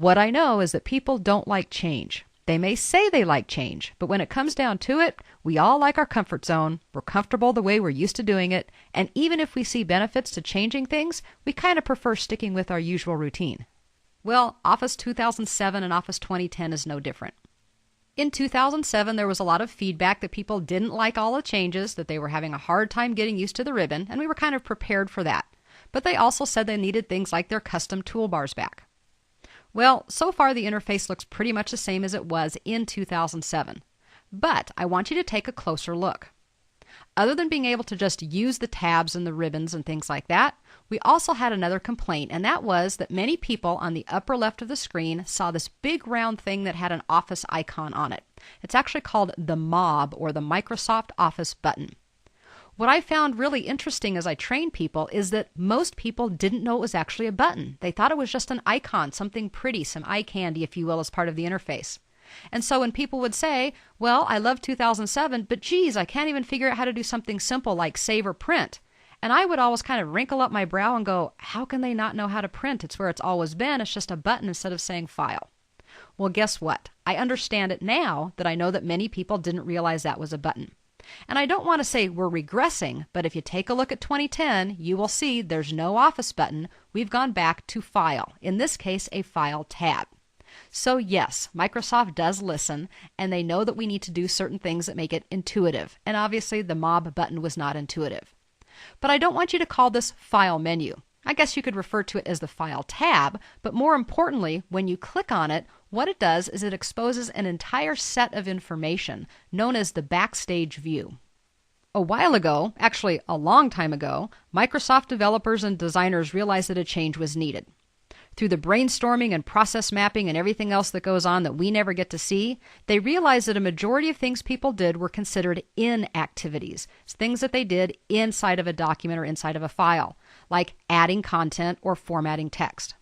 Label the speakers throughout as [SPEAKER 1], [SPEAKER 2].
[SPEAKER 1] What I know is that people don't like change. They may say they like change, but when it comes down to it, we all like our comfort zone. We're comfortable the way we're used to doing it, and even if we see benefits to changing things, we kind of prefer sticking with our usual routine. Well, Office 2007 and Office 2010 is no different. In 2007, there was a lot of feedback that people didn't like all the changes, that they were having a hard time getting used to the ribbon, and we were kind of prepared for that. But they also said they needed things like their custom toolbars back. Well, so far the interface looks pretty much the same as it was in 2007. But I want you to take a closer look. Other than being able to just use the tabs and the ribbons and things like that, we also had another complaint, and that was that many people on the upper left of the screen saw this big round thing that had an Office icon on it. It's actually called the MOB, or the Microsoft Office button. What I found really interesting as I trained people is that most people didn't know it was actually a button. They thought it was just an icon, something pretty, some eye candy, if you will, as part of the interface. And so when people would say, well, I love 2007, but geez, I can't even figure out how to do something simple like save or print. And I would always kind of wrinkle up my brow and go, how can they not know how to print? It's where it's always been. It's just a button instead of saying file. Well, guess what? I understand it now that I know that many people didn't realize that was a button. And I don't want to say we're regressing, but if you take a look at 2010, you will see there's no Office button. We've gone back to File, in this case a File tab. So yes, Microsoft does listen, and they know that we need to do certain things that make it intuitive. And obviously the MOB button was not intuitive. But I don't want you to call this File menu. I guess you could refer to it as the File tab, but more importantly, when you click on it, what it does is it exposes an entire set of information known as the backstage view. A while ago, actually a long time ago, Microsoft developers and designers realized that a change was needed. Through the brainstorming and process mapping and everything else that goes on that we never get to see, they realized that a majority of things people did were considered inactivities, things that they did inside of a document or inside of a file, like adding content or formatting text.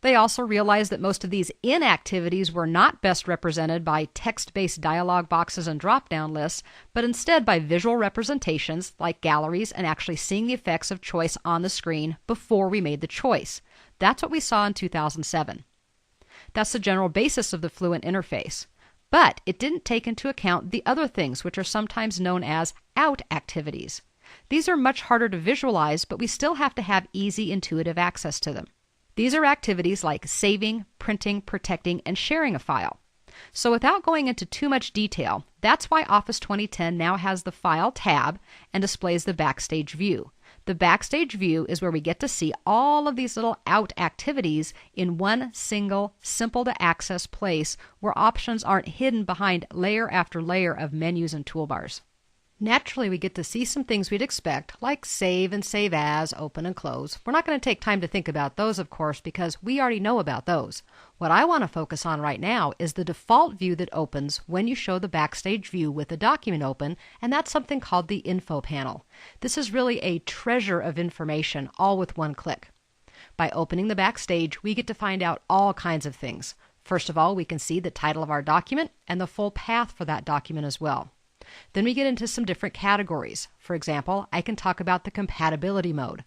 [SPEAKER 1] They also realized that most of these inactivities were not best represented by text-based dialog boxes and drop-down lists, but instead by visual representations like galleries and actually seeing the effects of choice on the screen before we made the choice. That's what we saw in 2007. That's the general basis of the Fluent interface. But it didn't take into account the other things, which are sometimes known as out activities. These are much harder to visualize, but we still have to have easy, intuitive access to them. These are activities like saving, printing, protecting, and sharing a file. So without going into too much detail, that's why Office 2010 now has the File tab and displays the Backstage view. The Backstage view is where we get to see all of these little out activities in one single, simple-to-access place where options aren't hidden behind layer after layer of menus and toolbars. Naturally, we get to see some things we'd expect, like save and save as, open and close. We're not going to take time to think about those, of course, because we already know about those. What I want to focus on right now is the default view that opens when you show the Backstage view with the document open, and that's something called the Info panel. This is really a treasure of information, all with one click. By opening the Backstage, we get to find out all kinds of things. First of all, we can see the title of our document and the full path for that document as well. Then we get into some different categories. For example, I can talk about the compatibility mode.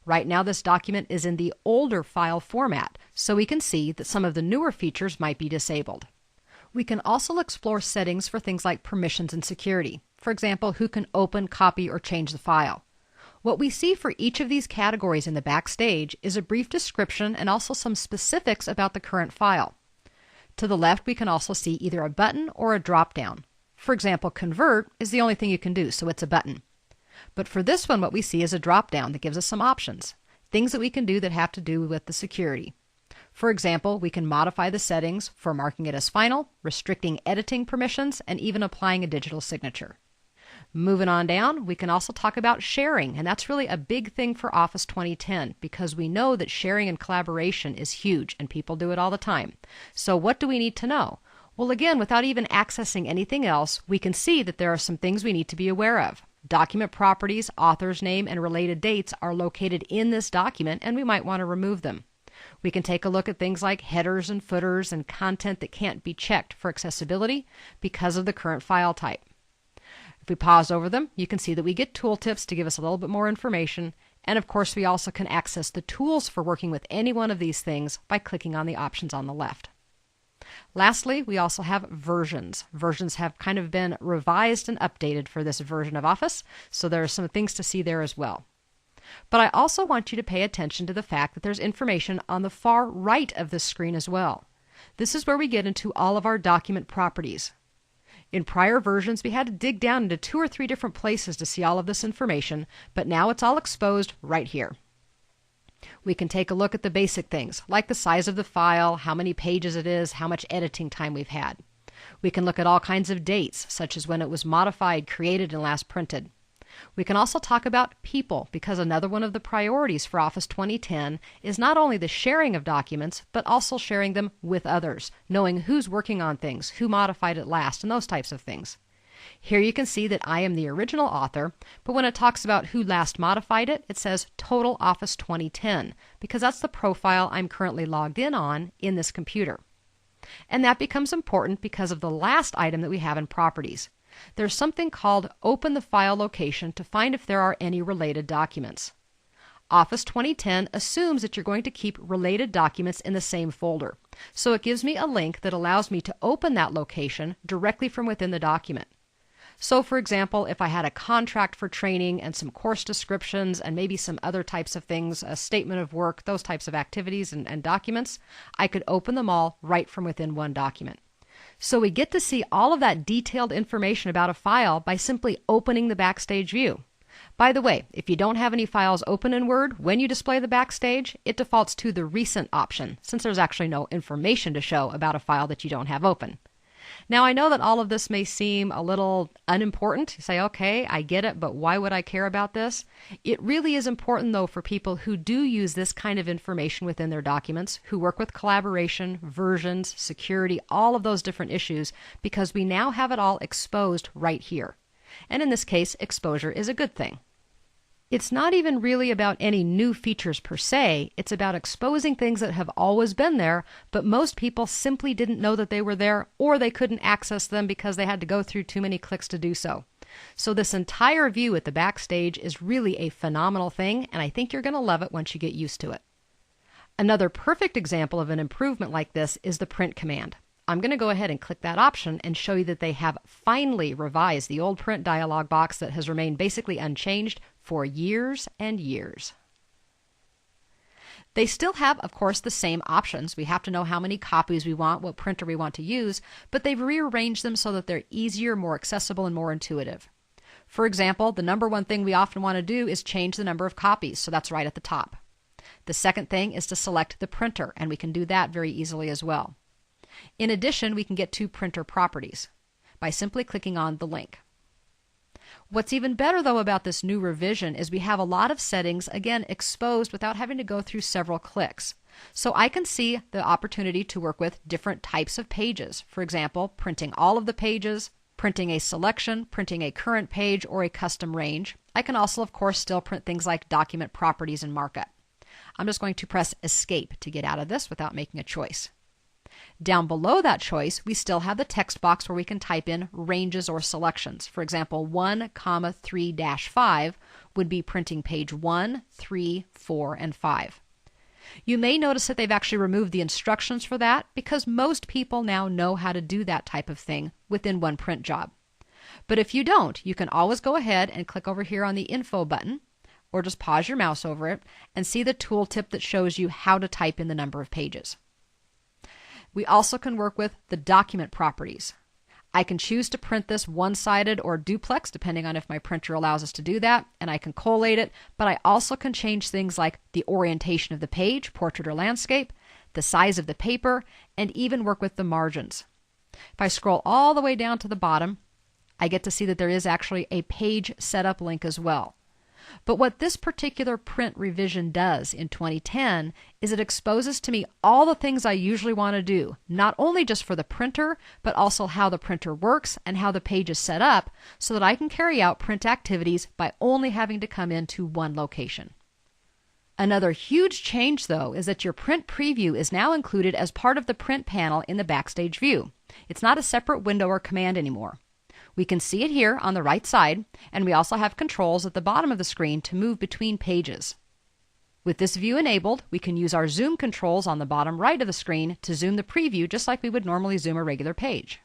[SPEAKER 1] Right now this document is in the older file format, so we can see that some of the newer features might be disabled. We can also explore settings for things like permissions and security. For example, who can open, copy, or change the file. What we see for each of these categories in the Backstage is a brief description and also some specifics about the current file. To the left, we can also see either a button or a drop-down. For example, convert is the only thing you can do, so it's a button. But for this one, what we see is a drop-down that gives us some options, things that we can do that have to do with the security. For example, we can modify the settings for marking it as final, restricting editing permissions, and even applying a digital signature. Moving on down, we can also talk about sharing, and that's really a big thing for Office 2010 because we know that sharing and collaboration is huge and people do it all the time. So what do we need to know? Well, again, without even accessing anything else, we can see that there are some things we need to be aware of. Document properties, author's name, and related dates are located in this document, and we might want to remove them. We can take a look at things like headers and footers and content that can't be checked for accessibility because of the current file type. If we pause over them, you can see that we get tooltips to give us a little bit more information, and of course we also can access the tools for working with any one of these things by clicking on the options on the left. Lastly, we also have versions. Versions have kind of been revised and updated for this version of Office, so there are some things to see there as well. But I also want you to pay attention to the fact that there's information on the far right of this screen as well. This is where we get into all of our document properties. In prior versions, we had to dig down into 2 or 3 different places to see all of this information, but now it's all exposed right here. We can take a look at the basic things, like the size of the file, how many pages it is, how much editing time we've had. We can look at all kinds of dates, such as when it was modified, created, and last printed. We can also talk about people, because another one of the priorities for Office 2010 is not only the sharing of documents, but also sharing them with others, knowing who's working on things, who modified it last, and those types of things. Here you can see that I am the original author, but when it talks about who last modified it, it says Total Office 2010, because that's the profile I'm currently logged in this computer. And that becomes important because of the last item that we have in Properties. There's something called Open the File Location to find if there are any related documents. Office 2010 assumes that you're going to keep related documents in the same folder, so it gives me a link that allows me to open that location directly from within the document. So for example, if I had a contract for training and some course descriptions and maybe some other types of things, a statement of work, those types of activities and documents, I could open them all right from within one document. So we get to see all of that detailed information about a file by simply opening the Backstage view. By the way, if you don't have any files open in Word, when you display the Backstage, it defaults to the Recent option, since there's actually no information to show about a file that you don't have open. Now, I know that all of this may seem a little unimportant. You say, okay, I get it, but why would I care about this? It really is important, though, for people who do use this kind of information within their documents, who work with collaboration, versions, security, all of those different issues, because we now have it all exposed right here. And in this case, exposure is a good thing. It's not even really about any new features per se, it's about exposing things that have always been there, but most people simply didn't know that they were there, or they couldn't access them because they had to go through too many clicks to do so. So this entire view at the Backstage is really a phenomenal thing, and I think you're going to love it once you get used to it. Another perfect example of an improvement like this is the print command. I'm going to go ahead and click that option and show you that they have finally revised the old print dialog box that has remained basically unchanged for years and years. They still have, of course, the same options. We have to know how many copies we want, what printer we want to use, but they've rearranged them so that they're easier, more accessible, and more intuitive. For example, the number one thing we often want to do is change the number of copies, so that's right at the top. The second thing is to select the printer, and we can do that very easily as well. In addition, we can get to printer properties by simply clicking on the link. What's even better, though, about this new revision is we have a lot of settings, again, exposed without having to go through several clicks. So I can see the opportunity to work with different types of pages. For example, printing all of the pages, printing a selection, printing a current page, or a custom range. I can also, of course, still print things like document properties and markup. I'm just going to press Escape to get out of this without making a choice. Down below that choice, we still have the text box where we can type in ranges or selections. For example, 1,3-5 would be printing page 1, 3, 4, and 5. You may notice that they've actually removed the instructions for that because most people now know how to do that type of thing within one print job. But if you don't, you can always go ahead and click over here on the Info button, or just pause your mouse over it and see the tooltip that shows you how to type in the number of pages. We also can work with the document properties. I can choose to print this one-sided or duplex, depending on if my printer allows us to do that, and I can collate it, but I also can change things like the orientation of the page, portrait or landscape, the size of the paper, and even work with the margins. If I scroll all the way down to the bottom, I get to see that there is actually a page setup link as well. But what this particular print revision does in 2010 is it exposes to me all the things I usually want to do, not only just for the printer, but also how the printer works and how the page is set up so that I can carry out print activities by only having to come into one location. Another huge change, though, is that your print preview is now included as part of the print panel in the Backstage view. It's not a separate window or command anymore. We can see it here on the right side, and we also have controls at the bottom of the screen to move between pages. With this view enabled, we can use our zoom controls on the bottom right of the screen to zoom the preview just like we would normally zoom a regular page.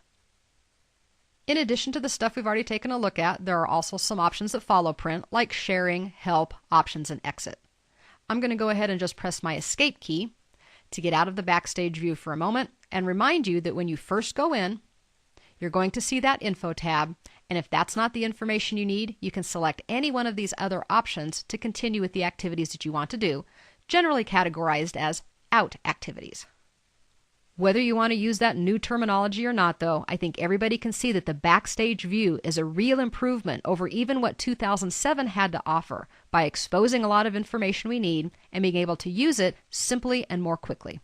[SPEAKER 1] In addition to the stuff we've already taken a look at, there are also some options that follow print, like sharing, help, options, and exit. I'm going to go ahead and just press my escape key to get out of the backstage view for a moment and remind you that when you first go in, you're going to see that info tab, and if that's not the information you need, you can select any one of these other options to continue with the activities that you want to do, generally categorized as out activities. Whether you want to use that new terminology or not, though, I think everybody can see that the backstage view is a real improvement over even what 2007 had to offer by exposing a lot of information we need and being able to use it simply and more quickly.